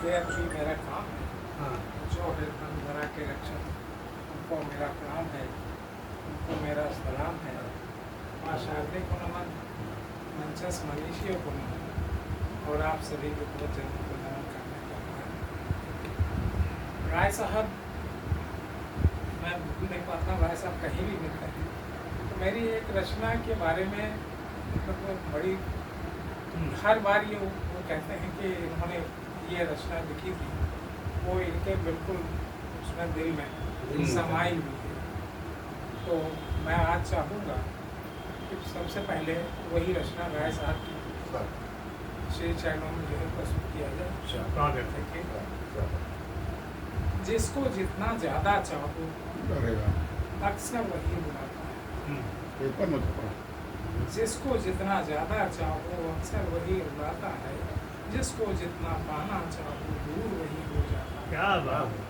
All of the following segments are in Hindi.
ये अभी मेरा काम है। हाँ। जो है धरा के रक्षक, उनको मेरा प्रणाम है, उनको मेरा सलाम है। माँ शारदे को नमन, मंचस मनीषियों को नमन, और आप सभी के जनों को नमन करने का राय साहब, मैं भूल नहीं पाता, राय साहब कहीं भी मिलते हैं तो मेरी एक रचना के बारे में मतलब बड़ी हर बार ये वो कहते हैं कि इन्होंने ये रचना लिखी थी, वो इनके बिल्कुल उसमें दिल में समाई हुई है। तो मैं आज चाहूँगा कि सबसे पहले वही रचना राय साहब की श्री चरणों में जो है प्रस्तुत किया जाए। जिसको जितना ज़्यादा चाहो अक्सर वही बुलाता है। जिसको जितना ज़्यादा चाहो अक्सर वही रुलाता है। जिसको जितना पाना चाहो दूर वही हो जाता है। क्या बात है।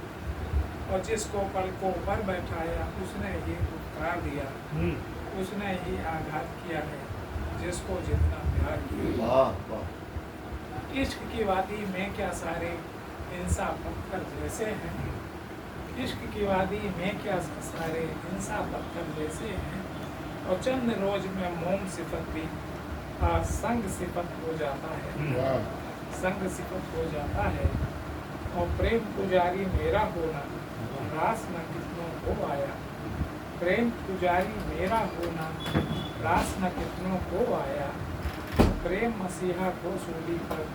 और जिसको पलकों पर बैठाया उसने ही उपकार दिया, उसने ही आघात किया है। जिसको जितना प्यार किया, इश्क की वादी में क्या सारे इंसान पत्थर जैसे हैं। इश्क की वादी में क्या सारे इंसान पत्थर जैसे हैं। और चंद रोज में मोम सिफत भी संग सिफत हो जाता है। संग सिफत हो जाता है। और प्रेम पुजारी मेरा होना रास न कितनों को आया। प्रेम पुजारी मेरा होना रास न कितनों को आया। प्रेम मसीहा को सूली पर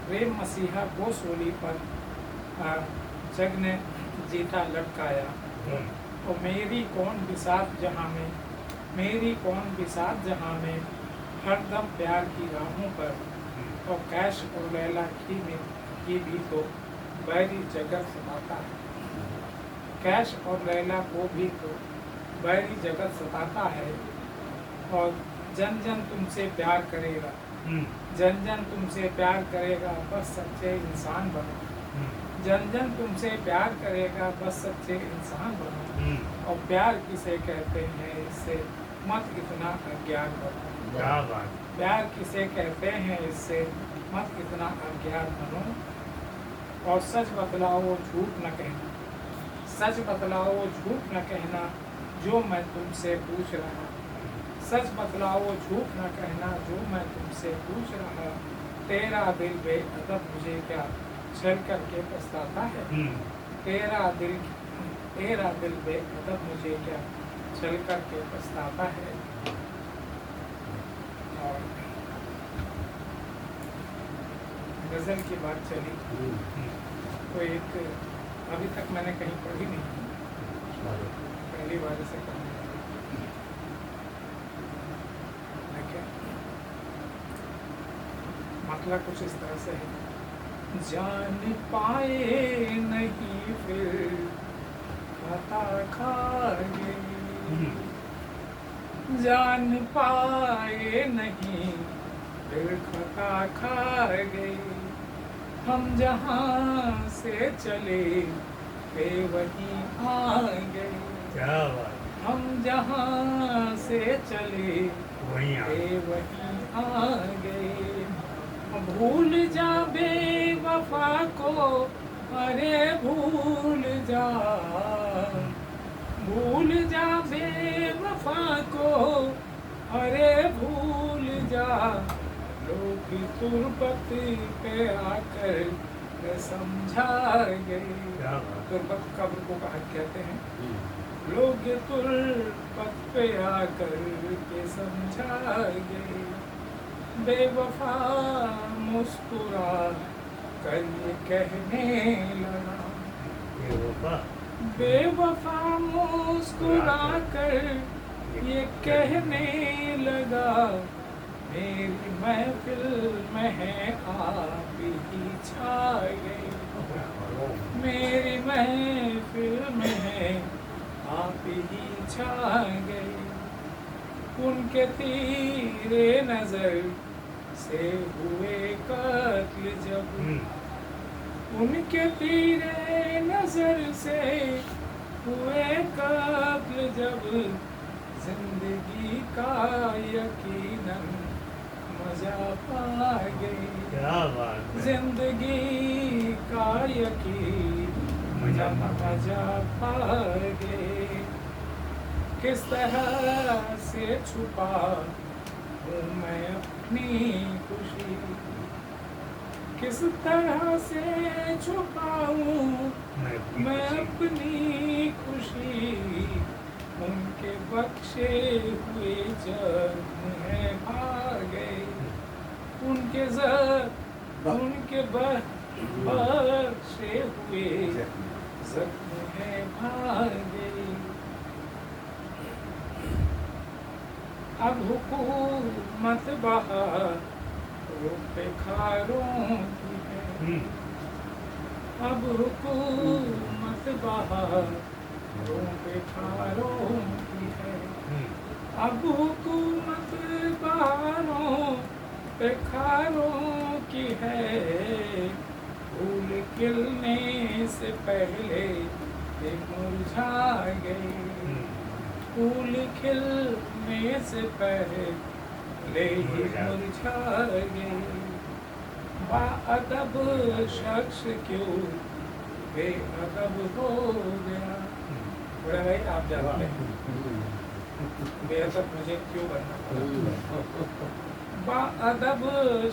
प्रेम मसीहा को सूली पर जग ने जीता लटकाया। और मेरी कौन बिसात जहाँ में, मेरी कौन बिसात जहाँ में, हरदम प्यार की राहों पर। और कैश और लैला की भी तो बैरी जगत सताता है। कैश और लैला को भी तो बैरी जगत सताता है। और जन जन तुमसे प्यार करेगा, जन जन तुमसे प्यार करेगा, बस सच्चे इंसान बनो। जन जन तुमसे प्यार करेगा, बस सच्चे इंसान बनो। और प्यार किसे कहते हैं इससे मत इतना अज्ञान बनो। प्यार किसे कहते हैं इससे मत इतना अज्ञान बनो। और सच बतलाओ झूठ न कहना, सच बतलाओ झूठ न कहना जो मैं तुमसे पूछ रहा। सच बतलाओ झूठ न कहना जो मैं तुमसे पूछ रहा। तेरा दिल बेअदब मुझे क्या छल करके पछताता है। तेरा दिल बेअदब मुझे क्या छल करके पछताता है। और गज़ल की बात चली तो एक अभी तक मैंने कहीं पढ़ी नहीं, पहली बार इसे पढ़ने मतलब कुछ इस तरह से है। जान पाए नहीं फिर खता खा गई। जान पाए नहीं फिर खता खा गई। हम जहाँ से चले वे वहीं आ गए। क्या बात। हम जहाँ से चले वहीं आ गए। भूल जा बेवफा को, अरे भूल जा। भूल जा बेवफा को, अरे भूल जा। लोग तुरबत पे आकर समझा गए। तुरबत कब्र को कहते हैं। लोग तुरबत पे आकर के समझा गए। बेवफा मुस्कुरा कर ये कहने लगा। बेवफा मुस्कुरा कर ये कहने लगा। मेरी महफिल में है आप ही छा गए। मेरी महफिल में है आप ही छा गए। उनके तीरे नजर से हुए कत्ल जब, उनके तीरे नजर से हुए कत्ल जब। जिंदगी का यकीनन मजा पा गए, क्या बात है। जिंदगी का यकीन मजा मजा पा गए। किस तरह से छुपा हूँ मैं अपनी खुशी, किस तरह से छुपाऊं मैं अपनी खुशी। उनके बख्शे हुए जख्म है भागे, उनके बख्शे हुए जख्म है भागे। अब हुकूमत बहारों पे खारों की है, अब हुकूमत बहारों पे खारों की है, अब हुकूमत बहारों पे खारों की है। फूल खिलने से पहले ये मुरझा गए, फूल खिलने से पहले ही मुरझा गए। बाअदब शख्स क्यों बेअदब हो गया। बड़ा भाई आप जानते हैं बेअदब मुझे क्यों बनना पड़ा। बाअदब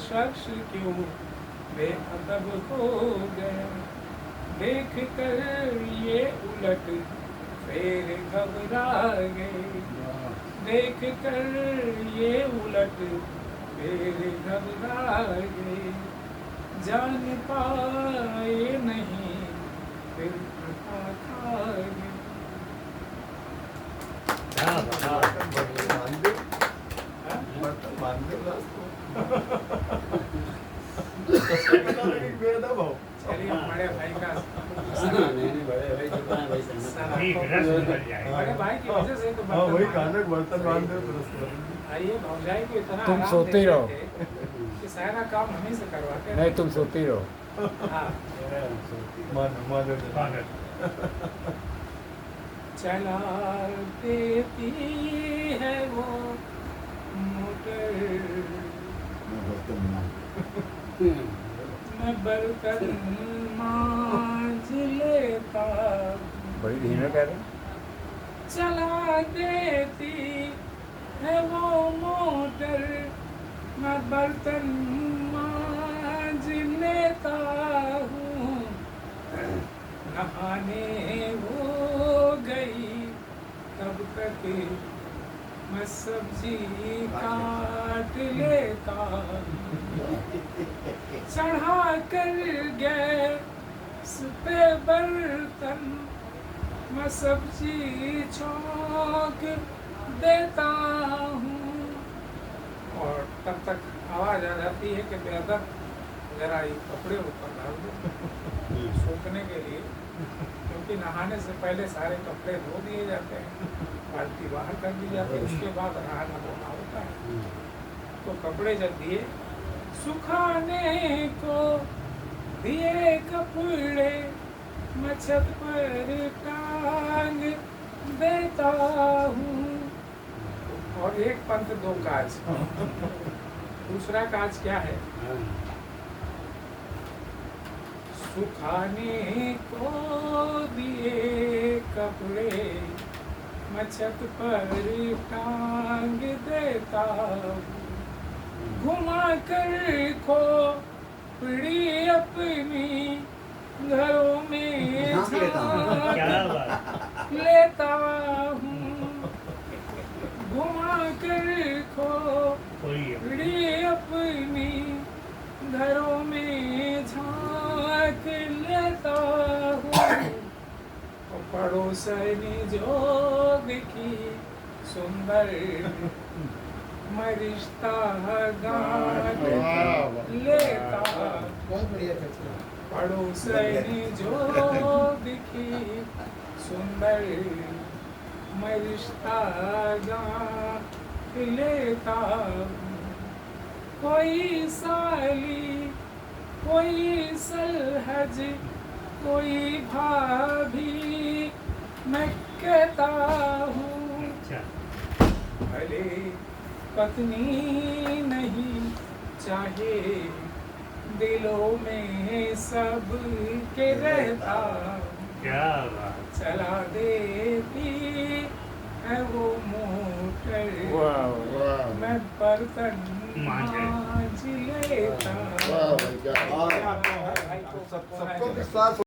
शख्स क्यों बेअदब हो गया। देख कर ये उलट फेर घबरा गए, देख कर ये उलट फेर घबरा गए। जान पाए नहीं फिर खा खा गए। चलिए हमारे भाई का बड़े भाई की वजह से तो वही कानक बर्तन बांध दे। आइए भौजाई को इतना तुम आराम सोते देते रहो। थे कि सारा काम हमें से करवाते नहीं तुम सोती रहो। हाँ। चला देती है वो मोटर, मैं बर्तन मांझ लेता। बड़ी धीमे कह रहे हैं। चला देती है वो मोटर, मैं बर्तन मांझ लेता हूँ। नहाने वो गई तब तक मैं सब्जी काट लेता। चढ़ा कर गैस पे बर्तन मैं सब्जी छौंक देता हूँ। और तब तक आवाज आ जाती है कि बेअदब जरा ये कपड़े ऊपर डाल दो सूखने के लिए, क्योंकि नहाने से पहले सारे कपड़े धो दिए जाते हैं, बाल्टी बाहर कर दी जाती है, उसके बाद नहाना धोना होता है। तो कपड़े जब दिए सुखाने को दिए कपड़े मैं छत पर टांग देता हूँ। और एक पंथ दो काज। दूसरा काज क्या है? सुखाने को दिए कपड़े मैं छत पर टांग देता हूँ। घुमा कर खोपड़ी अपनी घरों में झाँक लेता हूँ। घुमा कर खोपड़ी अपनी घरों में झाँक लेता हूँ। पड़ोसनी जो दिखी सुंदर मैं रिश्ता गाँठ लेता। पड़ोसनी जो दिखी सुंदर मैं रिश्ता गाँठ लेता। कोई साली कोई सलहज कोई भाभी मैं कहता हूँ। भले पत्नी नहीं चाहे दिलों में सब के रहता, क्या बात। चला देती है वो मोटर, वाह मैं बर्तन मांझ मांझ लेता। वाह भाई क्या बात। भाई को सबको विश्वास